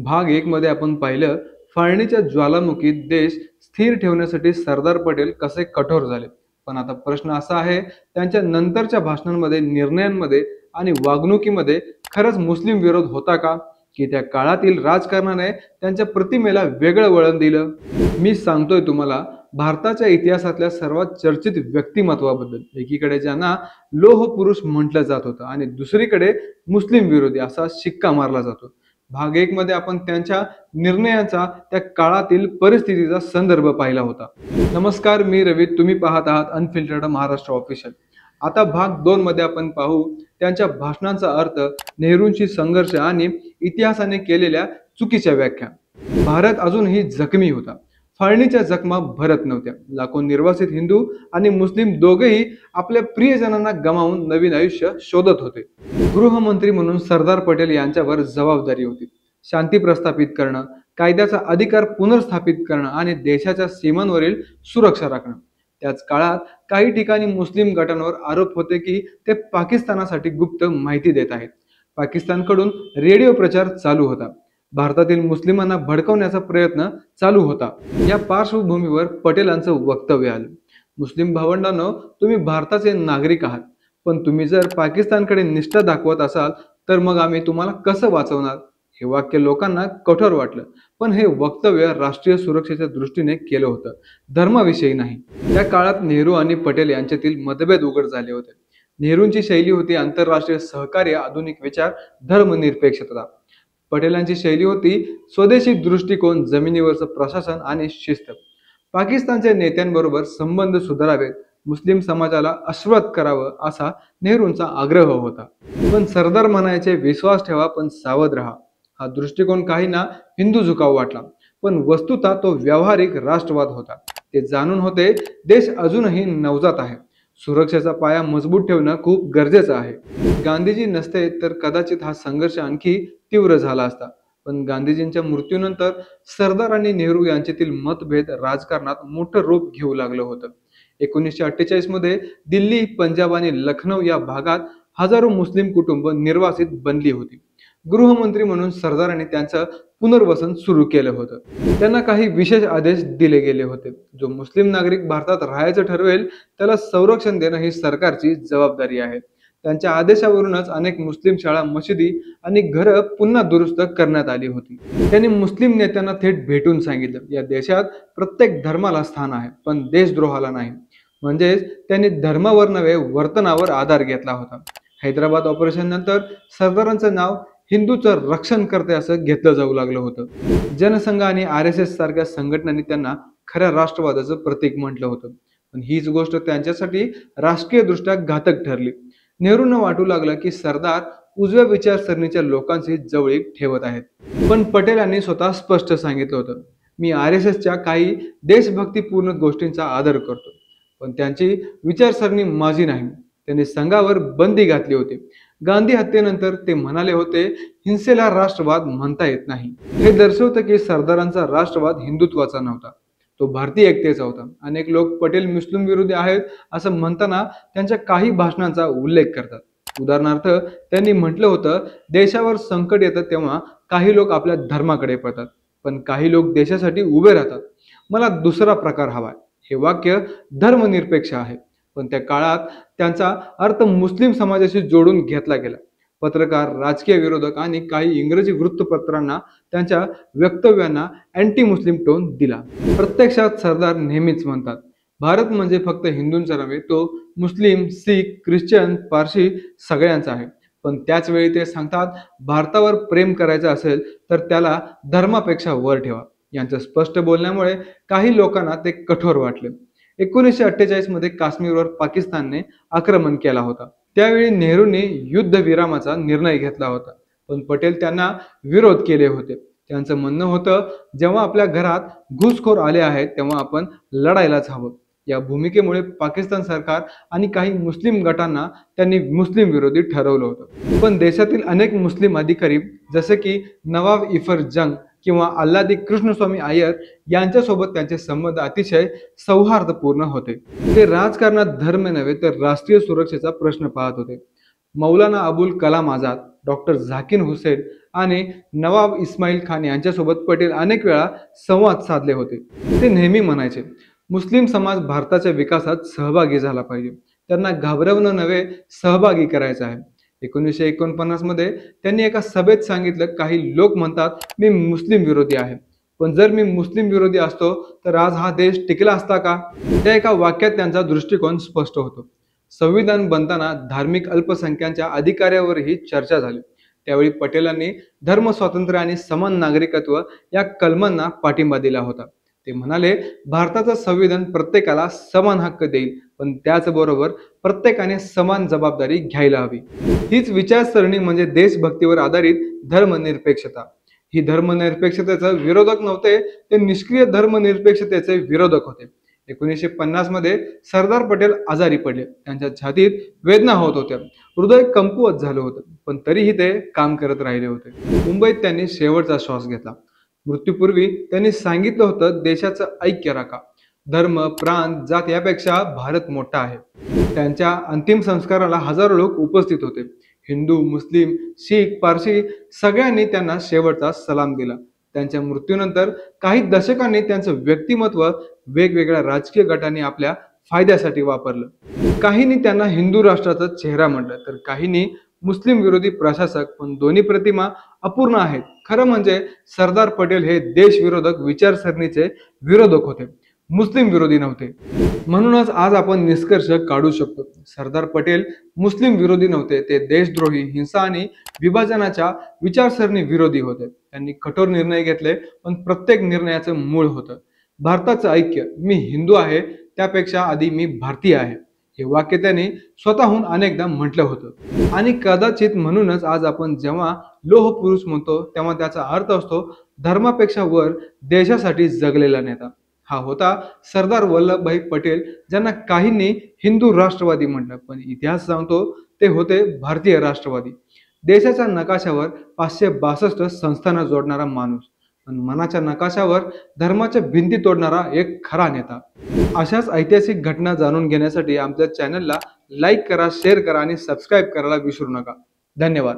भाग एक मध्ये आपण पाहिलं फाळणीच्या ज्वालामुखीत देश स्थिर ठेवण्यासाठी सरदार पटेल कसे कठोर झाले. पण आता प्रश्न असा आहे, त्यांच्या नंतरच्या भाषणांमध्ये, निर्णयांमध्ये आणि वागणुकीमध्ये खरंच मुस्लिम विरोध होता का, की त्या काळातील राजकारणाने त्यांच्या प्रतिमेला वेगळं वळण दिलं? मी सांगतोय तुम्हाला भारताच्या इतिहासातल्या सर्वात चर्चित व्यक्तिमत्वाबद्दल. एकीकडे ज्यांना लोह पुरुष म्हटलं जात होतं आणि दुसरीकडे मुस्लिम विरोधी असा शिक्का मारला जातो. भाग एक मध्ये आपण त्यांच्या निर्णयाचा, त्या काळातील परिस्थितीचा संदर्भ पाहिला होता. नमस्कार, मी रवी, तुम्ही पाहत आहात अनफिल्टर्ड महाराष्ट्र ऑफिशियल. आता भाग दोन मध्ये आपण पाहू त्यांच्या भाषणांचा अर्थ, नेहरूंशी संघर्ष आणि इतिहासाने केलेल्या चुकीच्या व्याख्या. भारत अजूनही जखमी होता. फाळणीच्या जखमा भरत नव्हत्या. लाखो निर्वासित हिंदू आणि मुस्लिम दोघेही आपल्या प्रियजनांना गमावून नवीन आयुष्य शोधत होते. गृहमंत्री म्हणून सरदार पटेल यांच्यावर जबाबदारी होती. शांती प्रस्थापित करणं, कायद्याचा अधिकार पुनर्स्थापित करणं आणि देशाच्या सीमांवरील सुरक्षा राखणं. त्याच काळात काही ठिकाणी मुस्लिम गटांवर आरोप होते की ते पाकिस्तानासाठी गुप्त माहिती देत आहेत. पाकिस्तानकडून रेडिओ प्रचार चालू होता. भारतातील मुस्लिमांना भडकवण्याचा प्रयत्न चालू होता. या पार्श्वभूमीवर पटेलांचं वक्तव्य आलं. मुस्लिम भावंडांनो, तुम्ही भारताचे नागरिक आहात, पण तुम्ही जर पाकिस्तानकडे निष्ठा दाखवत असाल तर मग आम्ही तुम्हाला कसं वाचवणार? हे वाक्य लोकांना कठोर वाटलं, पण हे वक्तव्य राष्ट्रीय सुरक्षेच्या दृष्टीने केलं होतं, धर्माविषयी नाही. त्या काळात नेहरू आणि पटेल यांच्यातील मतभेद उघड झाले होते. नेहरूंची शैली होती आंतरराष्ट्रीय सहकार्य, आधुनिक विचार, धर्मनिरपेक्षता. पटेलांची शैली होती स्वदेशी दृष्टिकोन, जमिनीवरचं प्रशासन आणि शिस्त. पाकिस्तानच्या नेत्यांबरोबर संबंध सुधारावेत, मुस्लिम समाजाला आश्वस्त करावं असा नेहरूंचा आग्रह होता. पण सरदार म्हणायचे, विश्वास ठेवा पण सावध राहा. हा दृष्टिकोन काहींना हिंदू झुकाव वाटला, पण वस्तुतः तो व्यावहारिक राष्ट्रवाद होता. ते जाणून होते, देश अजूनही नवजात आहे. सुरक्षेचा पाया मजबूत ठेवणं खूप गरजेचं आहे. गांधीजी नसते तर कदाचित हा संघर्ष आणखी तीव्र झाला असता. पण गांधीजींच्या मृत्यूनंतर सरदार आणि नेहरू यांच्यातील मतभेद राजकारणात मोठं रूप घेऊ लागलं होतं. 1948 मध्ये दिल्ली, पंजाब आणि लखनौ या भागात हजारो मुस्लिम कुटुंब निर्वासित बनली होती. गृहमंत्री म्हणून सरदारांनी त्यांचं पुनर्वसन सुरू केलं होतं. त्यांना काही विशेष आदेश दिले गेले होते. जो मुस्लिम नागरिक भारतात राहायचं ठरवेल त्याला संरक्षण देणं ही सरकारची जबाबदारी आहे. त्यांच्या आदेशावरूनच अनेक मुस्लिम शाळा, मशिदी आणि घरं पुन्हा दुरुस्त करण्यात आली होती. त्यांनी मुस्लिम नेत्यांना थेट भेटून सांगितलं, या देशात प्रत्येक धर्माला स्थान आहे, पण देशद्रोहाला नाही. म्हणजेच त्यांनी धर्मावर नव्हे, वर्तनावर आधार घेतला होता. हैदराबाद ऑपरेशन नंतर सरदारांचं नाव हिंदूचं रक्षण करते असं घेतलं जाऊ लागलं होतं. जनसंघ आणि RSS सारख्या संघटनांनी त्यांना खऱ्या राष्ट्रवादाचं प्रतीक म्हटलं होतं. पण हीच गोष्ट त्यांच्यासाठी राजकीय दृष्ट्या घातक ठरली. नेहरूंना वाटू लागलं की सरदार उजव्या विचारसरणीच्या लोकांशी जवळीक ठेवत आहेत. पण पटेलांनी स्वतः स्पष्ट सांगितलं होतं, मी RSSच्या काही देशभक्तीपूर्ण गोष्टींचा आदर करतो, पण त्यांची विचारसरणी माझी नाही. त्यांनी संघावर बंदी घातली होती. गांधी हत्येनंतर ते म्हणाले होते, हिंसेला राष्ट्रवाद म्हणता येत नाही. हे दर्शवतं की सरदारांचा राष्ट्रवाद हिंदुत्वाचा नव्हता, तो भारतीय एकतेचा होता. अनेक लोक पटेल मुस्लिम विरोधी आहेत असं म्हणताना त्यांच्या काही भाषणांचा उल्लेख करतात. उदाहरणार्थ, त्यांनी म्हटलं होतं, देशावर संकट येतं तेव्हा काही लोक आपल्या धर्माकडे पळतात, पण काही लोक देशासाठी उभे राहतात. मला दुसरा प्रकार हवाय. हे वाक्य धर्मनिरपेक्ष आहे, पण त्या काळात त्यांचा अर्थ मुस्लिम समाजाशी जोडून घेतला गेला. पत्रकार, राजकीय विरोधक आणि काही इंग्रजी वृत्तपत्रांना त्यांच्या वक्तव्यांना अँटी मुस्लिम टोन दिला. प्रत्यक्षात सरदार नेहमीच म्हणतात, भारत म्हणजे फक्त हिंदूंचा नव्हे, तो मुस्लिम, शीख, ख्रिश्चन, पारशी सगळ्यांचा आहे. पण त्याच वेळी ते सांगतात, भारतावर प्रेम करायचं असेल तर त्याला धर्मापेक्षा वर ठेवा. यांचं स्पष्ट बोलण्यामुळे काही लोकांना ते कठोर वाटले. 1948 मध्ये काश्मीरवर पाकिस्तानने आक्रमण केला होता. त्यावेळी नेहरूंनी युद्धविरामाचा निर्णय घेतला होता, पण पटेल त्यांना विरोध केले होते. त्यांचं म्हणणं होतं, जेव्हा आपल्या घरात घुसखोर आले आहेत तेव्हा आपण लढायलाच हवं. या भूमिकेमुळे पाकिस्तान सरकार आणि काही मुस्लिम गटांना त्यांनी मुस्लिम विरोधी ठरवलं होतं. पण देशातील अनेक मुस्लिम अधिकारी जसे की नवाब इफर जंग किंवा अल्लादी कृष्णस्वामी अय्यर यांच्यासोबत त्यांचे संबंध अतिशय सौहार्दपूर्ण होते. ते राजकारणात धर्म नव्हे तर राष्ट्रीय सुरक्षेचा प्रश्न पाहत होते. मौलाना अबुल कलाम आझाद, डॉक्टर झाकीर हुसेन आणि नवाब इस्माईल खान यांच्यासोबत पटेल अनेक वेळा संवाद साधले होते. ते नेहमी म्हणायचे, मुस्लिम समाज भारताच्या विकासात सहभागी झाला पाहिजे. त्यांना घाबरवणं नव्हे, सहभागी करायचं आहे. 1949 मध्ये त्यांनी एका सभेत सांगितलं, काही लोक म्हणतात मी मुस्लिम विरोधी आहे, पण जर मी मुस्लिम विरोधी असतो तर आज हा देश टिकला असता का? त्या एका वाक्यात त्यांचा दृष्टिकोन स्पष्ट होतो. संविधान बनताना धार्मिक अल्पसंख्याकांच्या अधिकारावरही चर्चा झाली. त्यावेळी पटेलांनी धर्म स्वातंत्र्य आणि समान नागरिकत्व या कलमांना पाठिंबा दिला होता. ते म्हणाले, भारताचं संविधान प्रत्येकाला समान हक्क देईल, पण त्याचबरोबर प्रत्येकाने समान जबाबदारी घ्यायला हवी. हीच विचारसरणी म्हणजे देशभक्तीवर आधारित धर्मनिरपेक्षता. ही धर्मनिरपेक्षतेचे विरोधक नव्हते, ते निष्क्रिय धर्मनिरपेक्षतेचे विरोधक होते. 1950 मध्ये सरदार पटेल आजारी पडले. त्यांच्या छातीत वेदना होत होत्या, हृदय कमकुवत झालं होतं, पण तरीही ते काम करत राहिले होते. मुंबईत त्यांनी शेवटचा श्वास घेतला. मृत्यूपूर्वी त्यांनी सांगितलं होतं, देशाचं ऐक्य राखा. धर्म, प्रांत, जात यापेक्षा भारत मोठा आहे. त्यांच्या अंतिम संस्काराला हजारो लोक उपस्थित होते. हिंदू, मुस्लिम, शीख, पारशी सगळ्यांनी त्यांना शेवटचा सलाम दिला. त्यांच्या मृत्यूनंतर काही दशकांनी त्यांचं व्यक्तिमत्व वेगवेगळ्या राजकीय गटांनी आपल्या फायद्यासाठी वापरलं. काहींनी त्यांना हिंदू राष्ट्राचा चेहरा म्हटलं, तर काहींनी मुस्लिम विरोधी प्रशासक. पण दोन्ही प्रतिमा अपूर्ण आहेत. खरं म्हणजे सरदार पटेल हे देशविरोधक विचारसरणीचे विरोधक होते, मुस्लिम विरोधी नव्हते. म्हणूनच आज आपण निष्कर्ष काढू शकतो, सरदार पटेल मुस्लिम विरोधी नव्हते, ते देशद्रोही, हिंसा आणि विभाजनाच्या विचारसरणी विरोधी होते. त्यांनी कठोर निर्णय घेतले, पण प्रत्येक निर्णयाचं मूळ होतं भारताचं ऐक्य. मी हिंदू आहे त्यापेक्षा आधी मी भारतीय आहे, हे वाक्य त्यांनी स्वतःहून अनेकदा म्हटलं होतं. आणि कदाचित म्हणूनच आज आपण जेव्हा लोह पुरुष म्हणतो, तेव्हा त्याचा अर्थ असतो धर्मापेक्षा वर देशासाठी जगलेला नेता. हा होता सरदार वल्लभभाई पटेल, ज्यांना काहींनी हिंदू राष्ट्रवादी म्हटलं, पण इतिहास सांगतो ते होते भारतीय राष्ट्रवादी. देशाच्या नकाशावर 562 संस्थांना जोडणारा माणूस, पण मनाच्या नकाशावर धर्माच्या भिंती तोडणारा एक खरा नेता. अशाच ऐतिहासिक घटना जाणून घेण्यासाठी आमच्या चॅनलला लाईक करा, शेअर करा आणि सबस्क्राईब करायला विसरू नका. धन्यवाद.